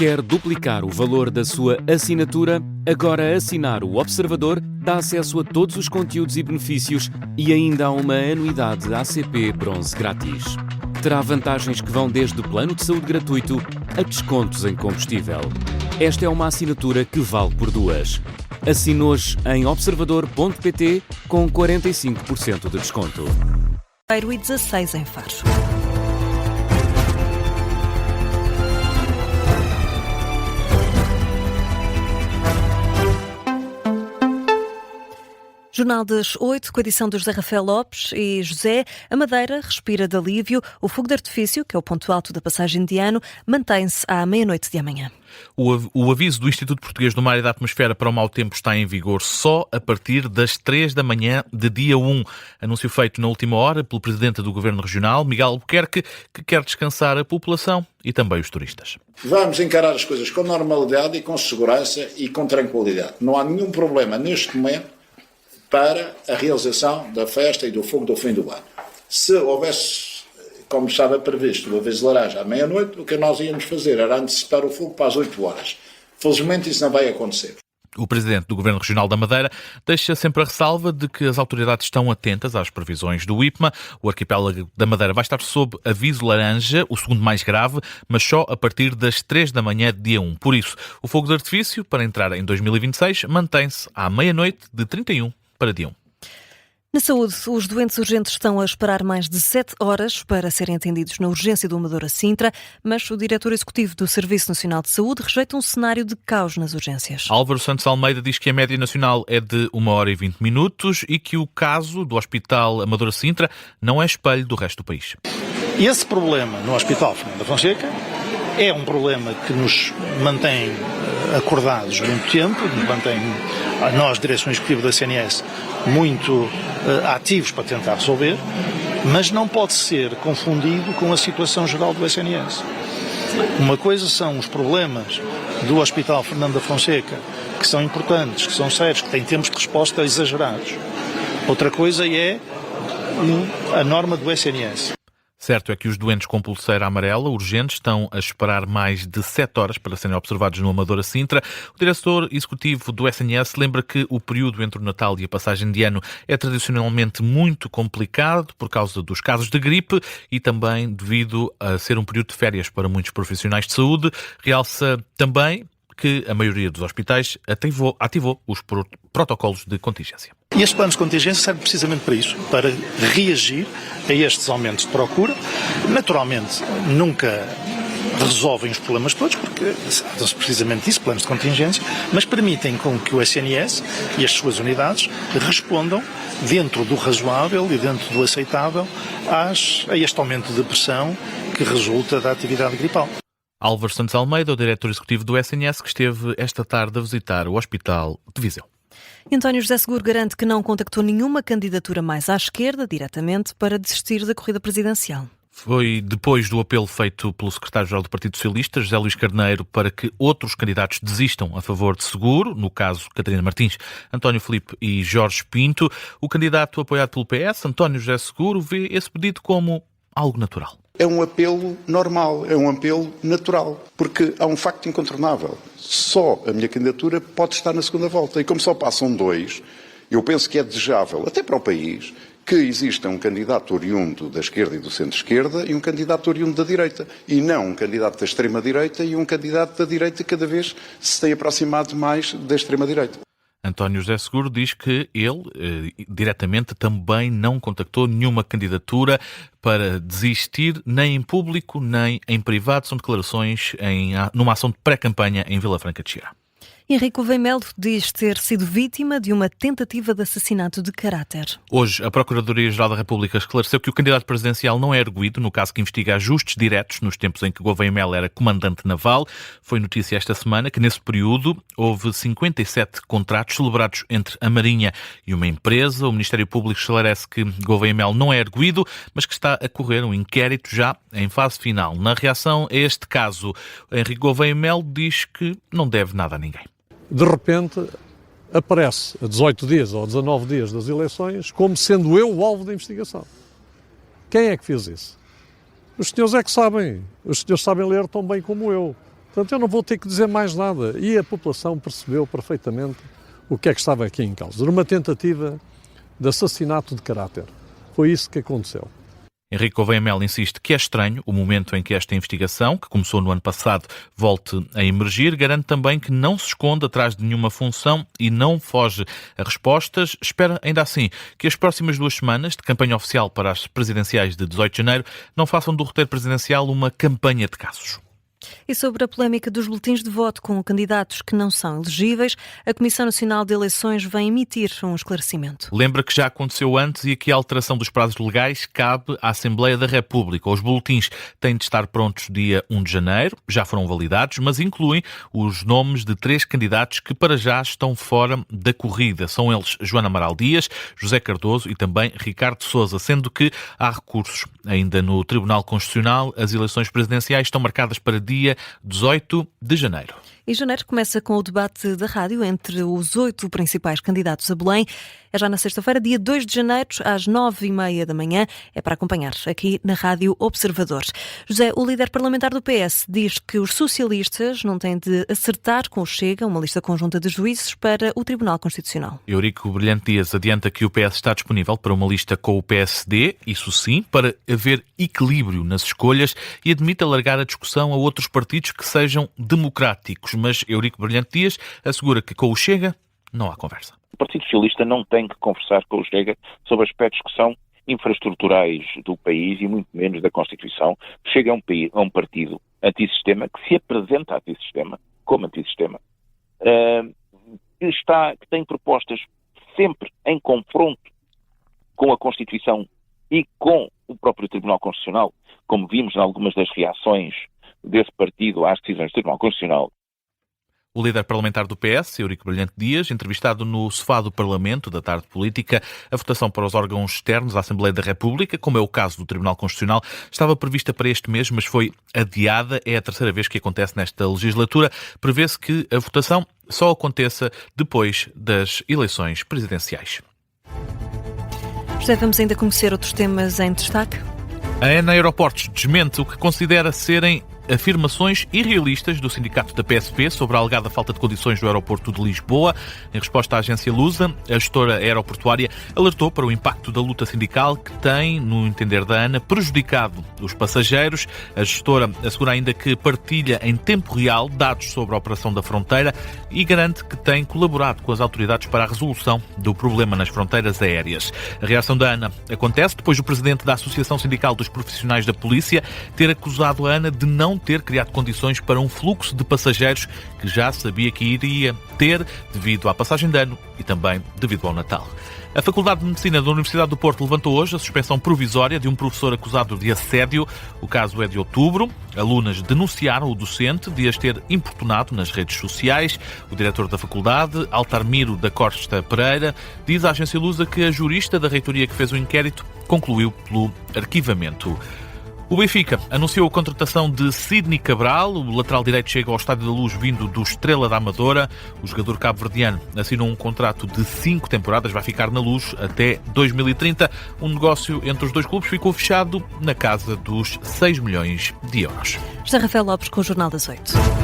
Quer duplicar o valor da sua assinatura? Agora assinar o Observador dá acesso a todos os conteúdos e benefícios e ainda há uma anuidade ACP Bronze grátis. Terá vantagens que vão desde plano de saúde gratuito a descontos em combustível. Esta é uma assinatura que vale por duas. Assine hoje em observador.pt com 45% de desconto. E 16 em Faro. Jornal das 8, com a edição de José Rafael Lopes e José. A Madeira respira de alívio. O fogo de artifício, que é o ponto alto da passagem de ano, mantém-se à meia-noite de amanhã. O aviso do Instituto Português do Mar e da Atmosfera para o mau tempo está em vigor só a partir das 3 da manhã de dia 1. Anúncio feito na última hora pelo Presidente do Governo Regional, Miguel Albuquerque, que quer descansar a população e também os turistas. Vamos encarar as coisas com normalidade e com segurança e com tranquilidade. Não há nenhum problema neste momento para a realização da festa e do fogo do fim do ano. Se houvesse, como estava previsto, o aviso laranja à meia-noite, o que nós íamos fazer era antecipar o fogo para as 8 horas. Felizmente isso não vai acontecer. O Presidente do Governo Regional da Madeira deixa sempre a ressalva de que as autoridades estão atentas às previsões do IPMA. O arquipélago da Madeira vai estar sob aviso laranja, o segundo mais grave, mas só a partir das 3 da manhã de dia 1. Por isso, o fogo de artifício, para entrar em 2026, mantém-se à meia-noite de 31 para dia 1. Na saúde, os doentes urgentes estão a esperar mais de 7 horas para serem atendidos na urgência do Amadora Sintra, mas o diretor executivo do Serviço Nacional de Saúde rejeita um cenário de caos nas urgências. Álvaro Santos Almeida diz que a média nacional é de 1 hora e 20 minutos e que o caso do Hospital Amadora Sintra não é espelho do resto do país. Esse problema no Hospital Fernando da Fonseca é um problema que nos mantém acordados muito tempo, mantém a nós, direção executiva da CNS, muito ativos para tentar resolver, mas não pode ser confundido com a situação geral do SNS. Uma coisa são os problemas do Hospital Fernando da Fonseca, que são importantes, que são sérios, que têm tempos de resposta exagerados. Outra coisa é a norma do SNS. Certo é que os doentes com pulseira amarela urgentes estão a esperar mais de 7 horas para serem observados no Amadora Sintra. O diretor executivo do SNS lembra que o período entre o Natal e a passagem de ano é tradicionalmente muito complicado por causa dos casos de gripe e também devido a ser um período de férias para muitos profissionais de saúde. Realça também que a maioria dos hospitais ativou os protocolos de contingência. E este plano de contingência serve precisamente para isso, para reagir a estes aumentos de procura. Naturalmente, nunca resolvem os problemas todos, porque são precisamente isso, planos de contingência, mas permitem com que o SNS e as suas unidades respondam dentro do razoável e dentro do aceitável a este aumento de pressão que resulta da atividade gripal. Álvaro Santos Almeida, o diretor executivo do SNS, que esteve esta tarde a visitar o Hospital de Viseu. António José Seguro garante que não contactou nenhuma candidatura mais à esquerda, diretamente, para desistir da corrida presidencial. Foi depois do apelo feito pelo secretário-geral do Partido Socialista, José Luís Carneiro, para que outros candidatos desistam a favor de Seguro, no caso Catarina Martins, António Filipe e Jorge Pinto. O candidato apoiado pelo PS, António José Seguro, vê esse pedido como algo natural. É um apelo normal, é um apelo natural, porque há um facto incontornável. Só a minha candidatura pode estar na segunda volta. E como só passam 2, eu penso que é desejável, até para o país, que exista um candidato oriundo da esquerda e do centro-esquerda e um candidato oriundo da direita. E não um candidato da extrema-direita e um candidato da direita que cada vez se tem aproximado mais da extrema-direita. António José Seguro diz que ele, diretamente, também não contactou nenhuma candidatura para desistir, nem em público, nem em privado. São declarações numa ação de pré-campanha em Vila Franca de Xira. Henrique Gouveia Melo diz ter sido vítima de uma tentativa de assassinato de caráter. Hoje, a Procuradoria-Geral da República esclareceu que o candidato presidencial não é arguido no caso que investiga ajustes diretos nos tempos em que Gouveia Melo era comandante naval. Foi notícia esta semana que, nesse período, houve 57 contratos celebrados entre a Marinha e uma empresa. O Ministério Público esclarece que Gouveia Melo não é arguido, mas que está a correr um inquérito já em fase final. Na reação a este caso, Henrique Gouveia Melo diz que não deve nada a ninguém. De repente, aparece a 18 dias ou 19 dias das eleições como sendo eu o alvo da investigação. Quem é que fez isso? Os senhores é que sabem. Os senhores sabem ler tão bem como eu. Portanto, eu não vou ter que dizer mais nada. E a população percebeu perfeitamente o que é que estava aqui em causa. Era uma tentativa de assassinato de caráter. Foi isso que aconteceu. Henrique Gouveia Melo insiste que é estranho o momento em que esta investigação, que começou no ano passado, volte a emergir. Garante também que não se esconde atrás de nenhuma função e não foge a respostas. Espera, ainda assim, que as próximas 2 semanas de campanha oficial para as presidenciais de 18 de janeiro não façam do roteiro presidencial uma campanha de casos. E sobre a polémica dos boletins de voto com candidatos que não são elegíveis, a Comissão Nacional de Eleições vai emitir um esclarecimento. Lembra que já aconteceu antes e que a alteração dos prazos legais cabe à Assembleia da República. Os boletins têm de estar prontos dia 1 de janeiro, já foram validados, mas incluem os nomes de 3 candidatos que para já estão fora da corrida. São eles Joana Amaral Dias, José Cardoso e também Ricardo Sousa, sendo que há recursos ainda no Tribunal Constitucional. As eleições presidenciais estão marcadas para dia 18 de janeiro. E janeiro começa com o debate da rádio entre os 8 principais candidatos a Belém. É já na sexta-feira, dia 2 de janeiro, às 9h30 da manhã. É para acompanhar aqui na Rádio Observador. José, o líder parlamentar do PS, diz que os socialistas não têm de acertar com o Chega, uma lista conjunta de juízes, para o Tribunal Constitucional. Eurico Brilhante Dias adianta que o PS está disponível para uma lista com o PSD, isso sim, para haver equilíbrio nas escolhas, e admite alargar a discussão a outros partidos que sejam democráticos. Mas Eurico Brilhante Dias assegura que com o Chega não há conversa. O Partido Socialista não tem que conversar com o Chega sobre aspectos que são infraestruturais do país e muito menos da Constituição. Chega a um partido antissistema, que se apresenta antissistema, como antissistema, que tem propostas sempre em confronto com a Constituição e com o próprio Tribunal Constitucional, como vimos em algumas das reações desse partido às decisões do Tribunal Constitucional. O líder parlamentar do PS, Eurico Brilhante Dias, entrevistado no sofá do Parlamento da Tarde Política, a votação para os órgãos externos à Assembleia da República, como é o caso do Tribunal Constitucional, estava prevista para este mês, mas foi adiada. É a terceira vez que acontece nesta legislatura. Prevê-se que a votação só aconteça depois das eleições presidenciais. José, vamos ainda conhecer outros temas em destaque? A AENA Aeroportos desmente o que considera serem afirmações irrealistas do sindicato da PSP sobre a alegada falta de condições do aeroporto de Lisboa. Em resposta à agência Lusa, a gestora aeroportuária alertou para o impacto da luta sindical que tem, no entender da ANA, prejudicado os passageiros. A gestora assegura ainda que partilha em tempo real dados sobre a operação da fronteira e garante que tem colaborado com as autoridades para a resolução do problema nas fronteiras aéreas. A reação da ANA acontece depois do presidente da Associação Sindical dos Profissionais da Polícia ter acusado a ANA de não ter criado condições para um fluxo de passageiros que já sabia que iria ter devido à passagem de ano e também devido ao Natal. A Faculdade de Medicina da Universidade do Porto levantou hoje a suspensão provisória de um professor acusado de assédio. O caso é de outubro. Alunas denunciaram o docente de as ter importunado nas redes sociais. O diretor da faculdade, Altarmiro da Costa Pereira, diz à agência Lusa que a jurista da reitoria que fez o inquérito concluiu pelo arquivamento. O Benfica anunciou a contratação de Sidney Cabral. O lateral direito chega ao Estádio da Luz vindo do Estrela da Amadora. O jogador cabo-verdiano assinou um contrato de 5 temporadas, vai ficar na Luz até 2030. Um negócio entre os dois clubes ficou fechado na casa dos 6 milhões de euros. José Rafael Lopes com o Jornal das 8.